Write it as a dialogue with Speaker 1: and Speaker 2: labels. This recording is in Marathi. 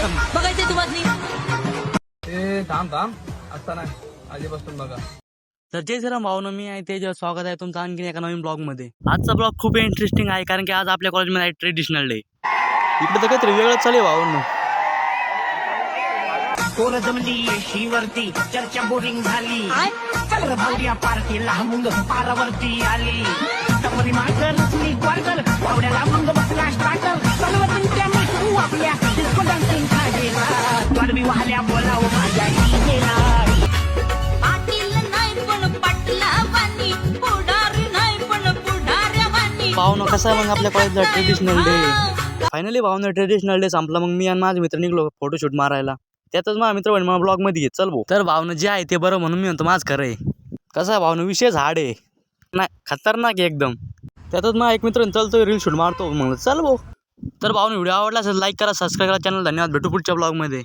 Speaker 1: बघायचंय तुम्हाला
Speaker 2: ते थांब असता नाही आधीपासून बघा.
Speaker 3: तर जय श्रीराम भावनो, मी आहे तेज. स्वागत आहे तुमचं आणखी एका नवीन ब्लॉग मध्ये. आजचा ब्लॉग खूप इंटरेस्टिंग आहे कारण की आज आपल्या कॉलेजमध्ये आहे ट्रेडिशनल डे. इकडे तर काहीतरी वेगळं चालू आहे भावनो.
Speaker 4: कोण जमली येशीवरती चर्चा बोरिंग झाली. चल भावड्या पार्टीला मुंग पारावरती आली. तमरी मागल मी क्वार्टर भावड्याला मुंग बसला स्टार्टर. चलवतींच्या मिठू आपल्या डिस्को डान्सिंग खाजेला. गरबी वाल्या बोलाव माझ्या डीजेला.
Speaker 3: भावनो कसं आहे मग आपल्या कॉलेजला ट्रेडिशनल डे. फायनली भावनो ट्रेडिशनल डे संपला. मग मी आणि माझे मित्र निघलो फोटोशूट मारायला. त्यातच माझा मित्र म्हणे मला ब्लॉग मध्ये घे चल भाऊ. तर भावनो जे आहे ते बरं म्हणून मी म्हणतो माझं खरं आहे. कसं आहे भावनो, विशेष हाड आहे नाही, खतरनाक आहे एकदम. त्यातच माझा एक मित्र चलतो रील शूट मारतो म्हणलं चल भाऊ. तर भावनो व्हिडिओ आवडला असेल लाईक करा, सबस्क्राईब करा चॅनल. धन्यवाद. भेटू पुढच्या ब्लॉग मध्ये.